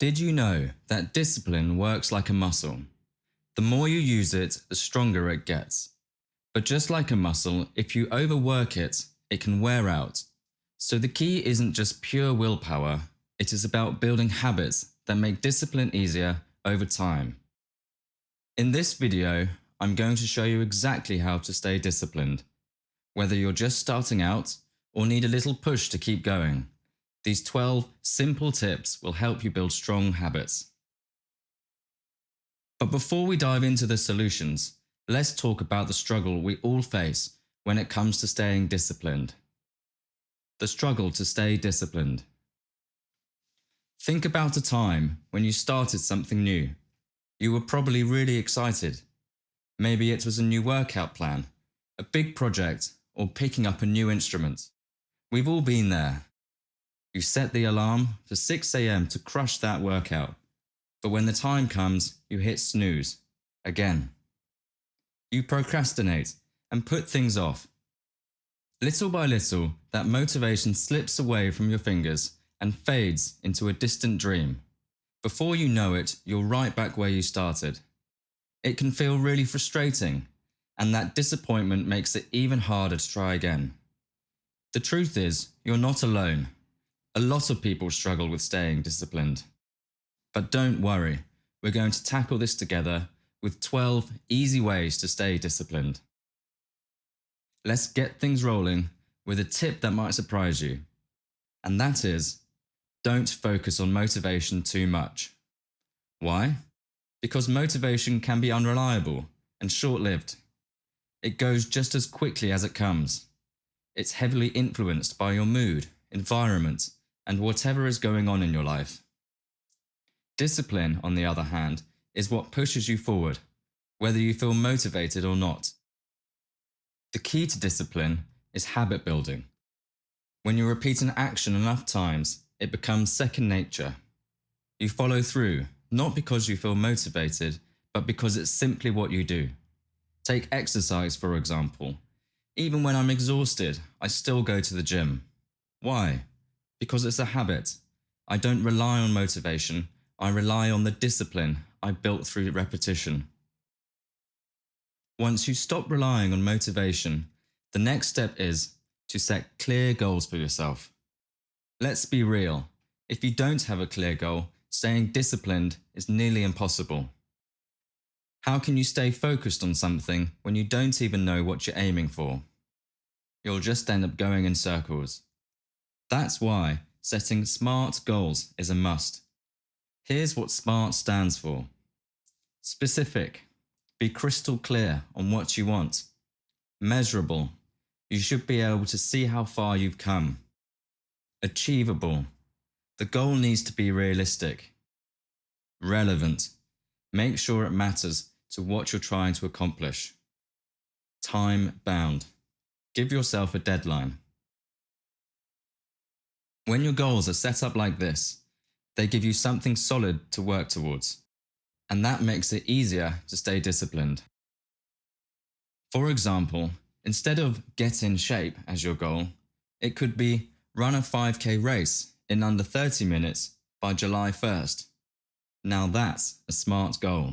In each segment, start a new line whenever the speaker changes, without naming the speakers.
Did you know that discipline works like a muscle? The more you use it, the stronger it gets. But just like a muscle, if you overwork it, it can wear out. So the key isn't just pure willpower, it is about building habits that make discipline easier over time. In this video, I'm going to show you exactly how to stay disciplined. Whether you're just starting out or need a little push to keep going, these 12 simple tips will help you build strong habits. But before we dive into the solutions, let's talk about the struggle we all face when it comes to staying disciplined. The struggle to stay disciplined. Think about a time when you started something new. You were probably really excited. Maybe it was a new workout plan, a big project, or picking up a new instrument. We've all been there. You set the alarm for 6 a.m. to crush that workout, but when the time comes, you hit snooze again. You procrastinate and put things off. Little by little, that motivation slips away from your fingers and fades into a distant dream. Before you know it, you're right back where you started. It can feel really frustrating, and that disappointment makes it even harder to try again. The truth is, you're not alone. A lot of people struggle with staying disciplined. But don't worry, we're going to tackle this together with 12 easy ways to stay disciplined. Let's get things rolling with a tip that might surprise you. And that is, don't focus on motivation too much. Why? Because motivation can be unreliable and short-lived. It goes just as quickly as it comes. It's heavily influenced by your mood, environment, and whatever is going on in your life. Discipline, on the other hand, is what pushes you forward, whether you feel motivated or not. The key to discipline is habit building. When you repeat an action enough times, it becomes second nature. You follow through, not because you feel motivated, but because it's simply what you do. Take exercise, for example. Even when I'm exhausted, I still go to the gym. Why? Because it's a habit. I don't rely on motivation, I rely on the discipline I built through repetition. Once you stop relying on motivation, the next step is to set clear goals for yourself. Let's be real, if you don't have a clear goal, staying disciplined is nearly impossible. How can you stay focused on something when you don't even know what you're aiming for? You'll just end up going in circles. That's why setting SMART goals is a must. Here's what SMART stands for. Specific. Be crystal clear on what you want. Measurable. You should be able to see how far you've come. Achievable. The goal needs to be realistic. Relevant. Make sure it matters to what you're trying to accomplish. Time bound. Give yourself a deadline. When your goals are set up like this, they give you something solid to work towards, and that makes it easier to stay disciplined. For example, instead of get in shape as your goal, it could be run a 5K race in under 30 minutes by July 1st. Now that's a SMART goal.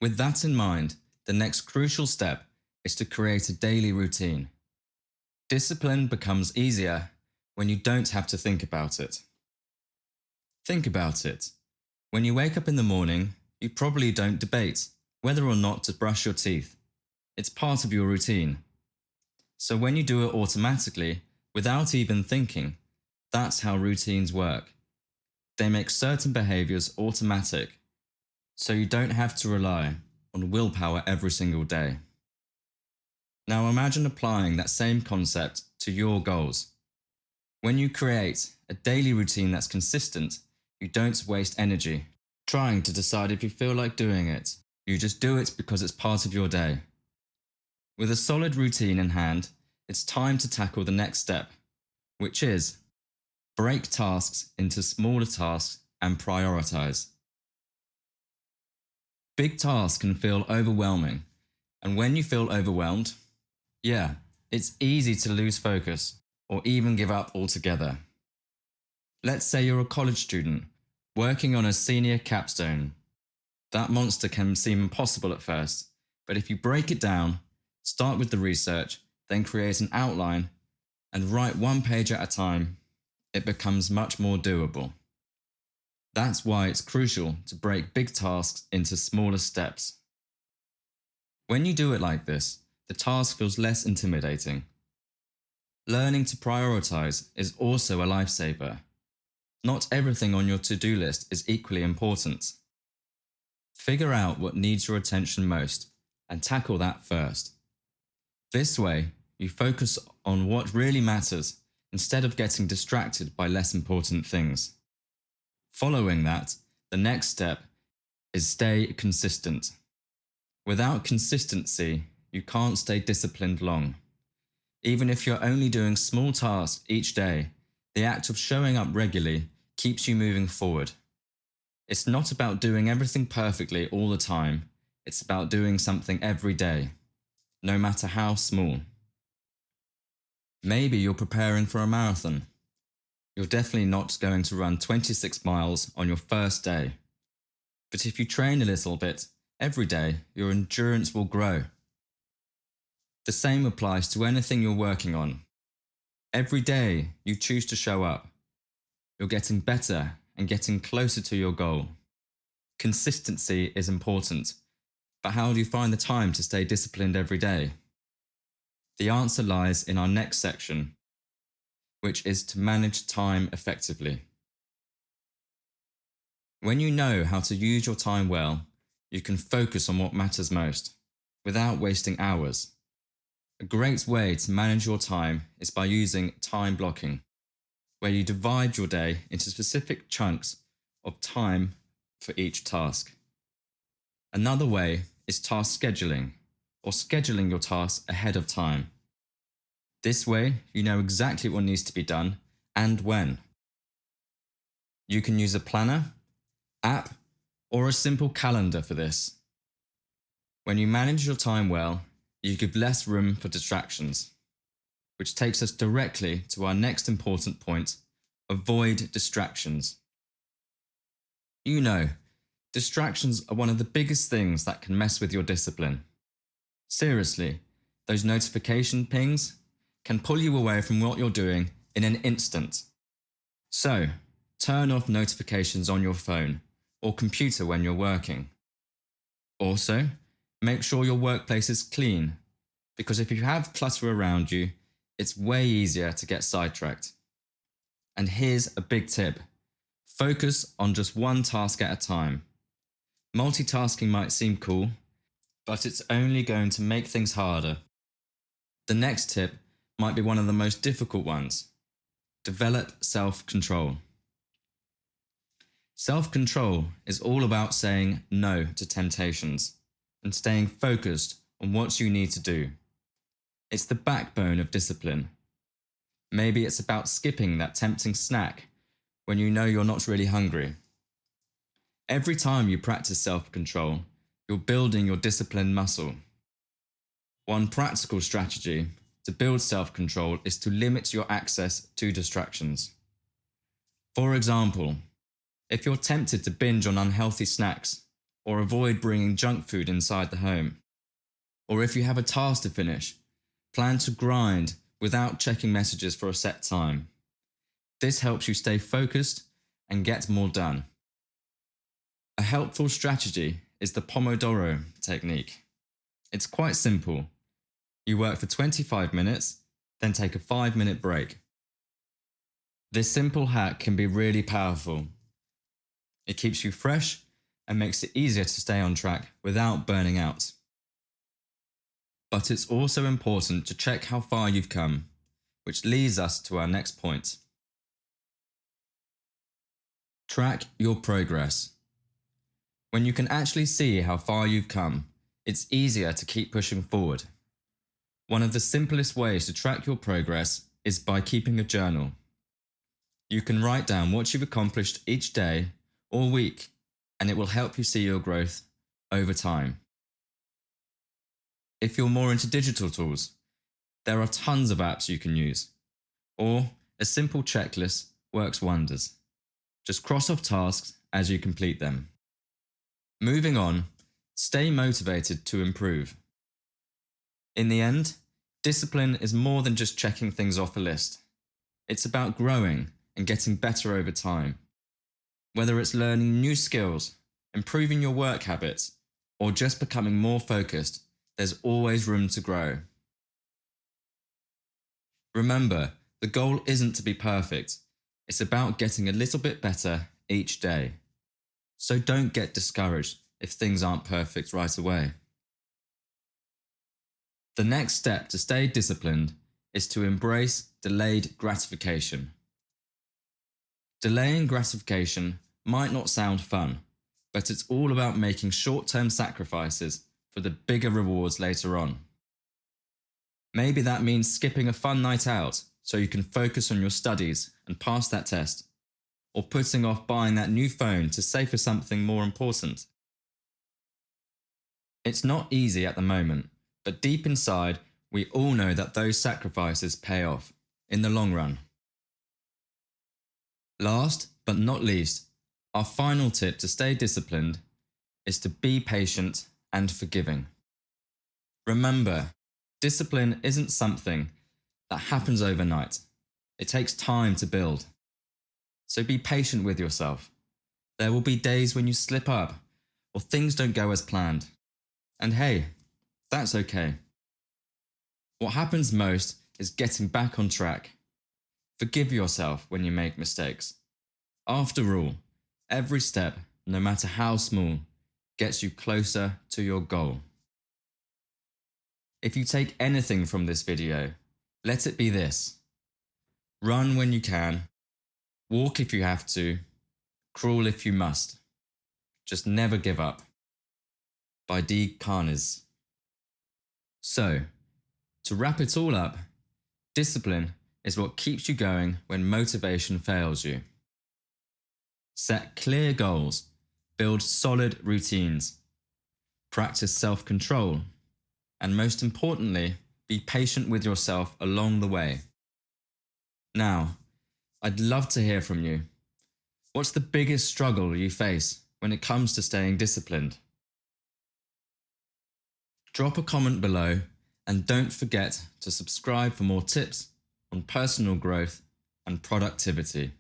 With that in mind, the next crucial step is to create a daily routine. Discipline becomes easier when you don't have to think about it. Think about it. When you wake up in the morning, you probably don't debate whether or not to brush your teeth. It's part of your routine. So when you do it automatically, without even thinking, that's how routines work. They make certain behaviors automatic, so you don't have to rely on willpower every single day. Now imagine applying that same concept to your goals. When you create a daily routine that's consistent, you don't waste energy trying to decide if you feel like doing it. You just do it because it's part of your day. With a solid routine in hand, it's time to tackle the next step, which is break tasks into smaller tasks and prioritize. Big tasks can feel overwhelming, and when you feel overwhelmed, it's easy to lose focus or even give up altogether. Let's say you're a college student working on a senior capstone. That monster can seem impossible at first, but if you break it down, start with the research, then create an outline, and write one page at a time, it becomes much more doable. That's why it's crucial to break big tasks into smaller steps. When you do it like this, the task feels less intimidating. Learning to prioritize is also a lifesaver. Not everything on your to-do list is equally important. Figure out what needs your attention most and tackle that first. This way, you focus on what really matters instead of getting distracted by less important things. Following that, the next step is stay consistent. Without consistency, you can't stay disciplined long. Even if you're only doing small tasks each day, the act of showing up regularly keeps you moving forward. It's not about doing everything perfectly all the time, it's about doing something every day, no matter how small. Maybe you're preparing for a marathon. You're definitely not going to run 26 miles on your first day. But if you train a little bit every day, your endurance will grow. The same applies to anything you're working on. Every day you choose to show up. You're getting better and getting closer to your goal. Consistency is important, but how do you find the time to stay disciplined every day? The answer lies in our next section, which is to manage time effectively. When you know how to use your time well, you can focus on what matters most, without wasting hours. A great way to manage your time is by using time blocking, where you divide your day into specific chunks of time for each task. Another way is task scheduling, or scheduling your tasks ahead of time. This way, you know exactly what needs to be done and when. You can use a planner, app, or a simple calendar for this. When you manage your time well, you give less room for distractions, which takes us directly to our next important point: avoid distractions. You know, distractions are one of the biggest things that can mess with your discipline. Seriously, those notification pings can pull you away from what you're doing in an instant. So, turn off notifications on your phone or computer when you're working. Also, make sure your workplace is clean, because if you have clutter around you, it's way easier to get sidetracked. And here's a big tip: focus on just one task at a time. Multitasking might seem cool, but it's only going to make things harder. The next tip might be one of the most difficult ones: develop self-control. Self-control is all about saying no to temptations and staying focused on what you need to do. It's the backbone of discipline. Maybe it's about skipping that tempting snack when you know you're not really hungry. Every time you practice self-control, you're building your discipline muscle. One practical strategy to build self-control is to limit your access to distractions. For example, if you're tempted to binge on unhealthy snacks, or avoid bringing junk food inside the home, or if you have a task to finish, plan to grind without checking messages for a set time. This helps you stay focused and get more done. A helpful strategy is the Pomodoro technique. It's quite simple. You work for 25 minutes, then take a 5-minute break. This simple hack can be really powerful. It keeps you fresh and makes it easier to stay on track without burning out. But it's also important to check how far you've come, which leads us to our next point. Track your progress. When you can actually see how far you've come, it's easier to keep pushing forward. One of the simplest ways to track your progress is by keeping a journal. You can write down what you've accomplished each day or week, and it will help you see your growth over time. If you're more into digital tools, there are tons of apps you can use, or a simple checklist works wonders. Just cross off tasks as you complete them. Moving on, stay motivated to improve. In the end, discipline is more than just checking things off a list. It's about growing and getting better over time. Whether it's learning new skills, improving your work habits, or just becoming more focused, there's always room to grow. Remember, the goal isn't to be perfect. It's about getting a little bit better each day. So don't get discouraged if things aren't perfect right away. The next step to stay disciplined is to embrace delayed gratification. Delaying gratification might not sound fun, but it's all about making short-term sacrifices for the bigger rewards later on. Maybe that means skipping a fun night out so you can focus on your studies and pass that test, or putting off buying that new phone to save for something more important. It's not easy at the moment, but deep inside, we all know that those sacrifices pay off in the long run. Last but not least, our final tip to stay disciplined is to be patient and forgiving. Remember, discipline isn't something that happens overnight. It takes time to build. So be patient with yourself. There will be days when you slip up or things don't go as planned. And hey, that's okay. What happens most is getting back on track. Forgive yourself when you make mistakes. After all, every step, no matter how small, gets you closer to your goal. If you take anything from this video, let it be this: run when you can, walk if you have to, crawl if you must. Just never give up. By D. Carnes. So, to wrap it all up, discipline is what keeps you going when motivation fails you. Set clear goals, build solid routines, practice self-control, and most importantly, be patient with yourself along the way. Now, I'd love to hear from you. What's the biggest struggle you face when it comes to staying disciplined? Drop a comment below and don't forget to subscribe for more tips on personal growth and productivity.